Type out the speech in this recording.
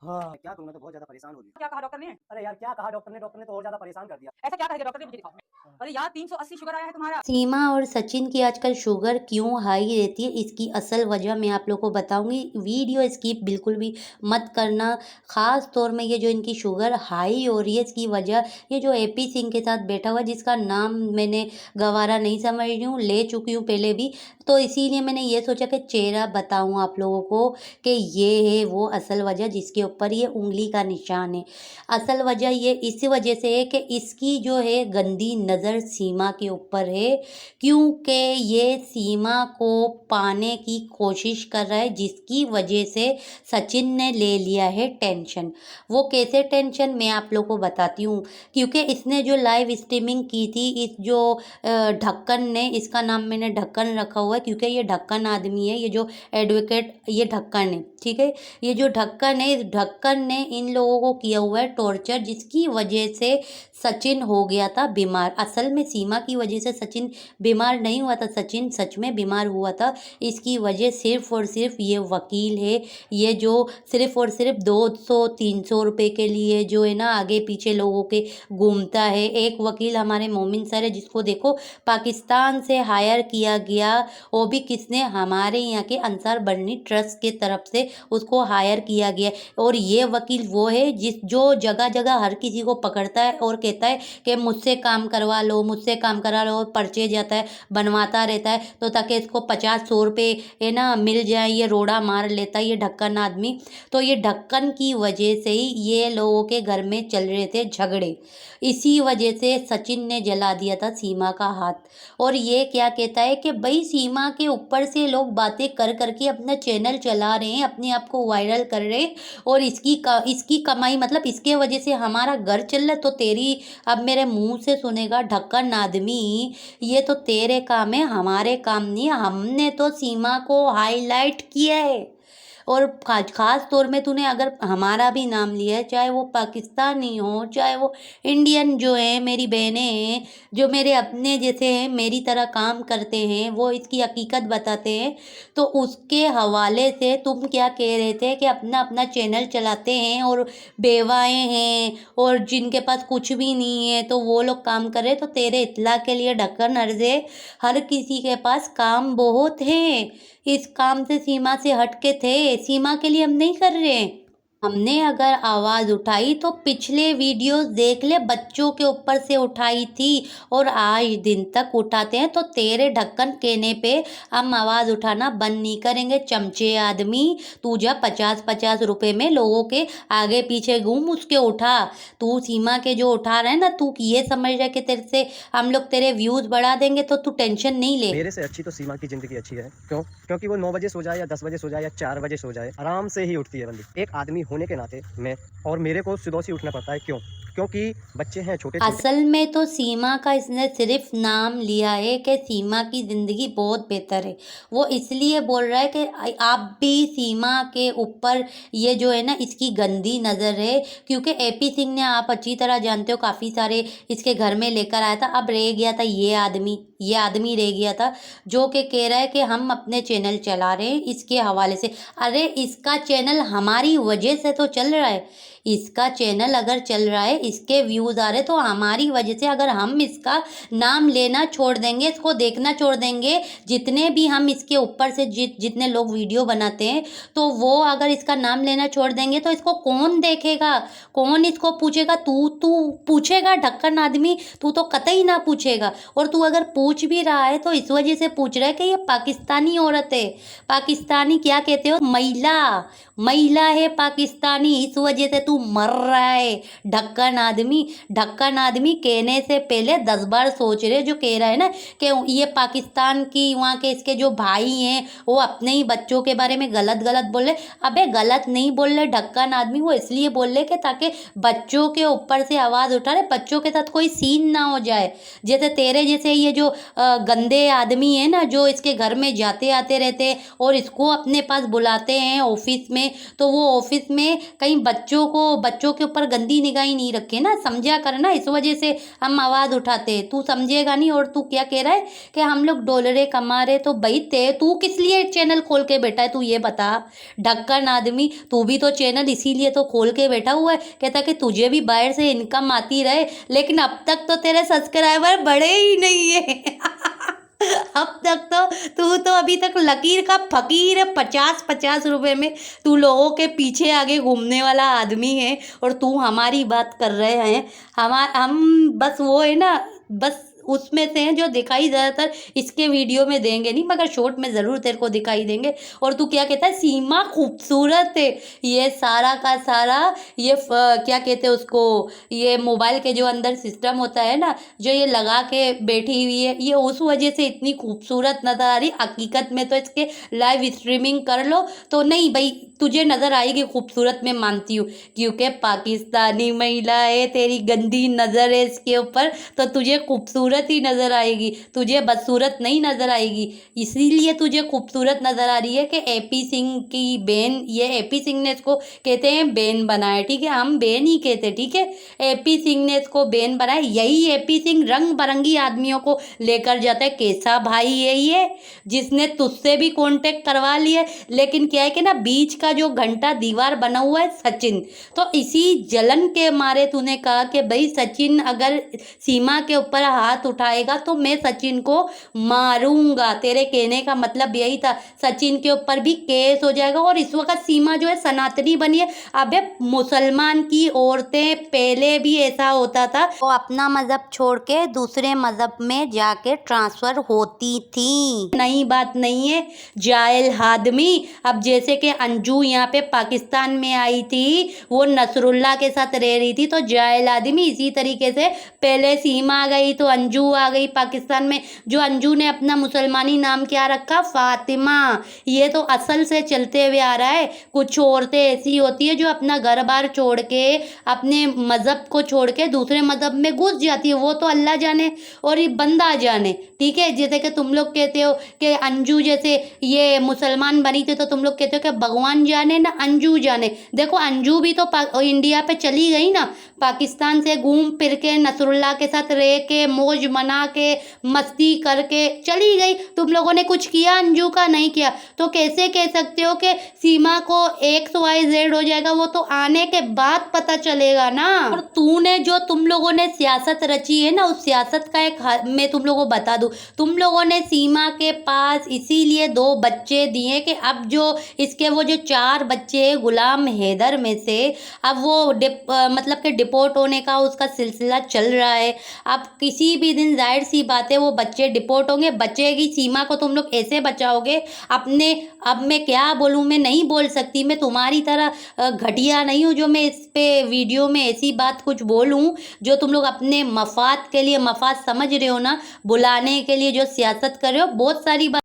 हाँ, क्या करूँ मैं तो बहुत ज़्यादा परेशान हो रही हूँ। क्या कहा डॉक्टर ने? अरे यार क्या कहा डॉक्टर ने तो और ज़्यादा परेशान कर दिया। ऐसा क्या कह दिया डॉक्टर ने मुझे दिखाओ। हाँ। अरे यार 380 शुगर आया है तुम्हारा। सीमा और सचिन की आजकल शुगर क्यों हाई रहती है, इसकी असल वजह मैं आप लोग को बताऊँगी। वीडियो स्किप बिल्कुल भी मत करना। ख़ास तौर में ये जो इनकी शुगर हाई हो रही है, इसकी वजह ये जो एपी सिंह के साथ बैठा हुआ है, जिसका नाम मैंने गँवारा नहीं समझ रही हूँ, ले चुकी हूँ पहले भी। तो इसीलिए मैंने ये सोचा कि चेहरा बताऊँ आप लोगों को कि ये है वो असल वजह जिसके ऊपर ये उँगली का निशान है। असल वजह ये इसी वजह से है कि इसकी जो है गंदी नज़र सीमा के ऊपर है, क्योंकि ये सीमा को पाने की कोशिश कर रहा है, जिसकी वजह से सचिन ने ले लिया है टेंशन। वो कैसे टेंशन मैं आप लोग को बताती हूँ, क्योंकि इसने जो लाइव स्ट्रीमिंग की थी, इस जो ढक्कन ने, इसका नाम मैंने ढक्कन रखा हुआ है क्योंकि ये ढक्कन आदमी है, ये जो एडवोकेट ये ढक्कन है, ठीक है। ये जो ढक्कन है, इस ढक्कन ने इन लोगों को किया हुआ है टॉर्चर, जिसकी वजह से सचिन हो गया था बीमार। असल में सीमा की वजह से सचिन बीमार नहीं हुआ था, सचिन सच में बीमार हुआ था। इसकी वजह सिर्फ़ और सिर्फ़ ये वकील है, ये जो सिर्फ़ और सिर्फ़ 200-300 रुपए के लिए जो है ना आगे पीछे लोगों के घूमता है। एक वकील हमारे मोमिन सर है, जिसको देखो पाकिस्तान से हायर किया गया, वो भी किसने, हमारे यहाँ के अंसार बर्नी ट्रस्ट के तरफ से उसको हायर किया गया। और ये वकील वो है जो जगह जगह हर किसी को पकड़ता है और कहता है कि मुझसे काम करवा लो, मुझसे काम करा लो, पर्चे जाता है बनवाता रहता है, तो ताकि इसको 50-100 रुपये है ना मिल जाए। ये रोड़ा मार लेता है ये ढक्कन आदमी। तो ये ढक्कन की वजह से ही ये लोगों के घर में चल रहे थे झगड़े, इसी वजह से सचिन ने जला दिया था सीमा का हाथ। और ये क्या कहता है कि भाई सीमा के ऊपर से लोग बातें कर करके अपना चैनल चला रहे हैं, अपने आप को वायरल कर रहे हैं, और इसकी कमाई, मतलब इसके वजह से हमारा घर चल रहा है। तो तेरी अब मेरे मुंह से सुनेगा ढक्कन आदमी, ये तो तेरे काम है, हमारे काम नहीं। हमने तो सीमा को हाईलाइट किया है। और खास तौर में तूने अगर हमारा भी नाम लिया है, चाहे वो पाकिस्तानी हो, चाहे वो इंडियन जो है, मेरी बहनें हैं जो मेरे अपने जैसे हैं, मेरी तरह काम करते हैं, वो इसकी हकीकत बताते हैं। तो उसके हवाले से तुम क्या कह रहे थे कि अपना अपना चैनल चलाते हैं और बेवाएँ हैं और जिनके पास कुछ भी नहीं है तो वो लोग काम कर रहे हैं। तो तेरे इत्तला के लिए ढक्कन अर्ज़ है, हर किसी के पास काम बहुत है। इस काम से सीमा से हट के थे, सीमा के लिए हम नहीं कर रहे हैं। हमने अगर आवाज़ उठाई तो पिछले वीडियोस देख ले, बच्चों के ऊपर से उठाई थी और आज दिन तक उठाते हैं। तो तेरे ढक्कन कहने पे हम आवाज़ उठाना बंद नहीं करेंगे, चमचे आदमी। तू जा 50-50 रुपए में लोगों के आगे पीछे घूम, उसके उठा। तू सीमा के जो उठा रहा है ना, तू ये समझ रहा है कि तेरे से हम लोग तेरे व्यूज़ बढ़ा देंगे, तो तू टेंशन नहीं ले। मेरे से अच्छी तो सीमा की ज़िंदगी अच्छी है। क्यों? क्योंकि वो 9 बजे सो जाए या 10 बजे सो जाए या 4 बजे सो जाए, आराम से ही उठती है बंदी। एक आदमी होने के नाते मैं और मेरे को सुबह से उठना पड़ता है। क्यों? क्योंकि बच्चे हैं छोटे-छोटे। असल में तो सीमा का इसने सिर्फ नाम लिया है कि सीमा की ज़िंदगी बहुत बेहतर है। वो इसलिए बोल रहा है कि आप भी सीमा के ऊपर ये जो है ना इसकी गंदी नज़र है, क्योंकि एपी सिंह ने, आप अच्छी तरह जानते हो, काफ़ी सारे इसके घर में लेकर आया था। अब रह गया था ये आदमी रह गया था जो कि कह रहा है कि हम अपने चैनल चला रहे हैं इसके हवाले से। अरे इसका चैनल हमारी वजह से तो चल रहा है। इसका चैनल अगर चल रहा है, इसके व्यूज़ आ रहे तो हमारी वजह से। अगर हम इसका नाम लेना छोड़ देंगे, इसको देखना छोड़ देंगे, जितने भी हम इसके ऊपर से जितने लोग वीडियो बनाते हैं, तो वो अगर इसका नाम लेना छोड़ देंगे तो इसको कौन देखेगा, कौन इसको पूछेगा? तू पूछेगा ढक्कन आदमी? तू तो कतई ना पूछेगा। और तू अगर पूछ भी रहा है तो इस वजह से पूछ रहा है कि ये पाकिस्तानी औरत है। पाकिस्तानी क्या कहते हो? महिला है पाकिस्तानी, इस वजह से तू मर रहा है ढक्कन आदमी। ढक्कन आदमी कहने से पहले 10 बार सोच रहे, जो कह रहा है ना कि ये पाकिस्तान की वहाँ के इसके जो भाई हैं वो अपने ही बच्चों के बारे में गलत गलत बोल रहे। अबे गलत नहीं बोल रहे ढक्कन आदमी, वो इसलिए बोल रहे कि ताकि बच्चों के ऊपर से आवाज़ उठा रहे, बच्चों के साथ कोई सीन ना हो जाए। जैसे तेरे जैसे ये जो गंदे आदमी है ना, जो इसके घर में जाते आते रहते और इसको अपने पास बुलाते हैं ऑफिस में में, तो वो ऑफिस में कहीं बच्चों के ऊपर गंदी निगाही नहीं रखे ना, समझा करना। इस वजह से हम आवाज़ उठाते हैं, तू समझेगा नहीं। और तू क्या कह रहा है कि हम लोग डॉलरे कमा रहे, तो भाई तू किस लिए चैनल खोल के बैठा है, तू ये बता। ढक्कन आदमी, तू भी तो चैनल इसीलिए तो खोल के बैठा हुआ है, कहता कि तुझे भी बाहर से इनकम आती रहे, लेकिन अब तक तो तेरे सब्सक्राइबर बढ़े ही नहीं है। अब तक तो तू तो अभी तक लकीर का फकीर है। 50-50 रुपए में तू लोगों के पीछे आगे घूमने वाला आदमी है, और तू हमारी बात कर रहे हैं। हम बस वो है ना, बस उसमें से हैं जो दिखाई ज़्यादातर इसके वीडियो में देंगे नहीं, मगर शॉर्ट में ज़रूर तेरे को दिखाई देंगे। और तू क्या कहता है, सीमा खूबसूरत है। ये सारा का सारा ये क्या कहते हैं उसको, ये मोबाइल के जो अंदर सिस्टम होता है ना, जो ये लगा के बैठी हुई है, ये उस वजह से इतनी खूबसूरत नज़र आ रही। हकीकत में तो इसके लाइव स्ट्रीमिंग कर लो तो नहीं भाई, तुझे नज़र आएगी खूबसूरत, मैं मानती हूँ, क्योंकि पाकिस्तानी महिला है, तेरी गंदी नज़र है इसके ऊपर, तो तुझे खूबसूरत ही नज़र आएगी, तुझे बदसूरत नहीं नज़र आएगी। इसीलिए तुझे खूबसूरत नज़र आ रही है कि एपी सिंह की बहन, ये एपी सिंह ने इसको कहते हैं बहन बनाया, ठीक है, हम बहन ही कहते, ठीक है। एपी सिंह ने इसको बहन बनाया। यही एपी सिंह रंग बिरंगी आदमियों को लेकर जाता है। कैसा भाई है ये, जिसने तुझसे भी कांटेक्ट करवा लिया, लेकिन क्या है कि ना, बीच का जो घंटा दीवार बना हुआ है सचिन, तो इसी जलन के मारे तूने कहा कि भाई सचिन अगर सीमा के ऊपर हाथ उठाएगा तो मैं सचिन को मारूंगा। तेरे कहने का मतलब यही था, सचिन के ऊपर भी केस हो जाएगा। और इस वक्त सीमा जो है सनातनी बनी है। अबे मुसलमान की औरतें पहले भी ऐसा होता था, वो अपना मजहब छोड़ के दूसरे मजहब में जाके ट्रांसफर होती थी, नई बात नहीं है। जाहिल आदमी, अब जैसे कि अंजू यहाँ पे पाकिस्तान में आई थी, वो नसरुल्ला के साथ रह रही थी, तो जाहिल आदमी इसी तरीके से पहले सीमा आ गई तो अंजू आ गई पाकिस्तान में। जो अंजू ने अपना मुसलमानी नाम क्या रखा, फातिमा। ये तो असल से चलते हुए आ रहा है। कुछ औरतें ऐसी होती है जो अपना घर बार छोड़ के, अपने मज़हब को छोड़ के दूसरे मज़हब में घुस जाती है, वो तो अल्लाह जाने और ये बंदा जाने, ठीक है। जैसे कि तुम लोग कहते हो कि अंजू जैसे ये मुसलमान बनी थी, तो तुम लोग कहते हो कि भगवान जाने ना अंजू जाने। देखो अंजू भी तो इंडिया पे चली गई ना, पाकिस्तान से घूम फिर के नसरुल्ला के साथ रह के मौज मना के मस्ती करके चली गई। तुम लोगों ने कुछ किया अंजू का? नहीं किया। तो कैसे कह सकते हो कि सीमा को XYZ हो जाएगा? वो तो आने के बाद पता चलेगा ना। और तूने जो तुम लोगों ने सियासत रची है ना, उस सियासत का एक मैं तुम लोगों को बता दूं, तुम लोगों ने सीमा के पास इसीलिए 2 बच्चे दिए कि अब जो इसके वो जो 4 बच्चे हैं गुलाम हैदर में से, अब वो मतलब कि डिपोर्ट होने का उसका सिलसिला चल रहा है। अब किसी भी दिन जाहिर सी बात है वो बच्चे डिपोर्ट होंगे। बचेगी सीमा को तुम लोग ऐसे बचाओगे अपने, अब मैं क्या बोलूँ, मैं नहीं बोल सकती, मैं तुम्हारी तरह घटिया नहीं हूँ जो मैं इस पे वीडियो में ऐसी बात कुछ बोलूँ जो तुम लोग अपने मफाद के लिए, मफाद समझ रहे हो ना, बुलाने के लिए जो सियासत कर रहे हो। बहुत सारी बात